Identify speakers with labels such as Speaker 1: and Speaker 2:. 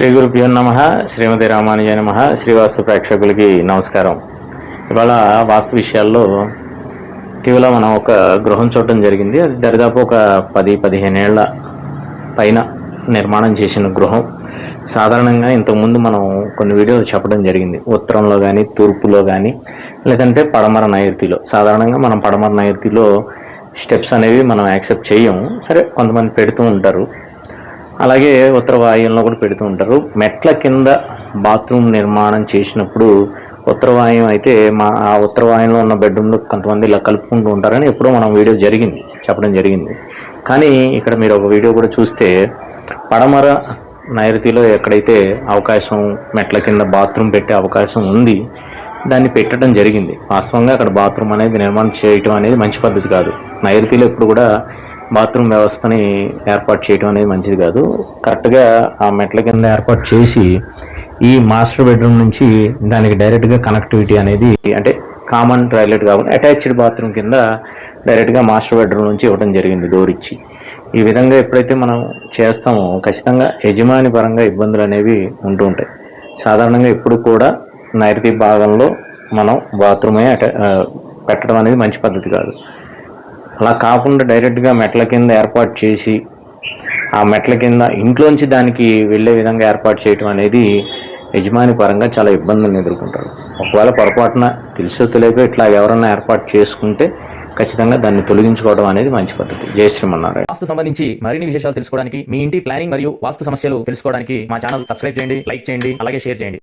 Speaker 1: శ్రీ గురుభ్యో నమః. శ్రీమతి రామానుజాయ నమః. శ్రీవాస్తు ప్రేక్షకులకి నమస్కారం. ఇవాళ వాస్తు విషయాల్లో ఇటీవల మనం ఒక గృహం చూడటం జరిగింది. అది దరిదాపు ఒక 10-15 ఏళ్ల పైన నిర్మాణం చేసిన గృహం. సాధారణంగా ఇంతకుముందు మనం కొన్ని వీడియోలు చెప్పడం జరిగింది. ఉత్తరంలో కానీ, తూర్పులో కానీ, లేదంటే పడమర నైరుతిలో. సాధారణంగా మనం పడమర నైరుతిలో స్టెప్స్ అనేవి మనం యాక్సెప్ట్ చేయము. సరే, కొంతమంది పెడుతూ ఉంటారు. అలాగే ఉత్తర వాయువుల్లో కూడా పెడుతూ ఉంటారు. మెట్ల కింద బాత్రూమ్ నిర్మాణం చేసినప్పుడు ఉత్తర వాయువు అయితే ఆ ఉత్తర వాయువులో ఉన్న బెడ్రూమ్లో కొంతమంది ఇలా కలుపుకుంటూ ఉంటారని ఎప్పుడో మనం వీడియో చెప్పడం జరిగింది. కానీ ఇక్కడ మీరు ఒక వీడియో కూడా చూస్తే పడమర నైరుతిలో ఎక్కడైతే అవకాశం మెట్ల కింద బాత్రూమ్ పెట్టే అవకాశం ఉంది, దాన్ని పెట్టడం జరిగింది. వాస్తవంగా అక్కడ బాత్రూమ్ అనేది నిర్మాణం చేయటం అనేది మంచి పద్ధతి కాదు. నైరుతిలో ఎప్పుడు కూడా బాత్రూమ్ వ్యవస్థని ఏర్పాటు చేయడం అనేది మంచిది కాదు. కరెక్ట్గా ఆ మెట్ల కింద ఏర్పాటు చేసి ఈ మాస్టర్ బెడ్రూమ్ నుంచి దానికి డైరెక్ట్గా కనెక్టివిటీ అనేది, అంటే కామన్ టాయిలెట్ కాకుండా అటాచ్డ్ బాత్రూమ్ కింద డైరెక్ట్గా మాస్టర్ బెడ్రూమ్ నుంచి ఇవ్వడం జరిగింది, డోర్ ఇచ్చి. ఈ విధంగా ఎప్పుడైతే మనం చేస్తామో ఖచ్చితంగా యజమాని పరంగా ఇబ్బందులు అనేవి ఉంటూ ఉంటాయి. సాధారణంగా ఎప్పుడు కూడా నైరుతి భాగంలో మనం బాత్రూమే పెట్టడం అనేది మంచి పద్ధతి కాదు. అలా కాకుండా డైరెక్ట్గా మెట్ల కింద ఏర్పాటు చేసి ఆ మెట్ల కింద ఇంట్లోంచి దానికి వెళ్ళే విధంగా ఏర్పాటు చేయడం అనేది యజమాని పరంగా చాలా ఇబ్బందులను ఎదుర్కొంటారు. ఒకవేళ పొరపాటున తెలుసో తెలియక ఇట్లా ఎవరన్నా ఏర్పాటు చేసుకుంటే ఖచ్చితంగా దాన్ని తొలగించుకోవడం అనేది మంచి పద్ధతి. జై శ్రీమన్నారాయణ.
Speaker 2: వాస్తు సంబంధించి మరిన్ని విశేషాలు తెలుసుకోవడానికి, మీ ఇంటి ప్లానింగ్ మరియు వాస్తు సమస్యలు తెలుసుకోవడానికి మా ఛానల్ సబ్స్క్రైబ్ చేయండి, లైక్ చేయండి, అలాగే షేర్ చేయండి.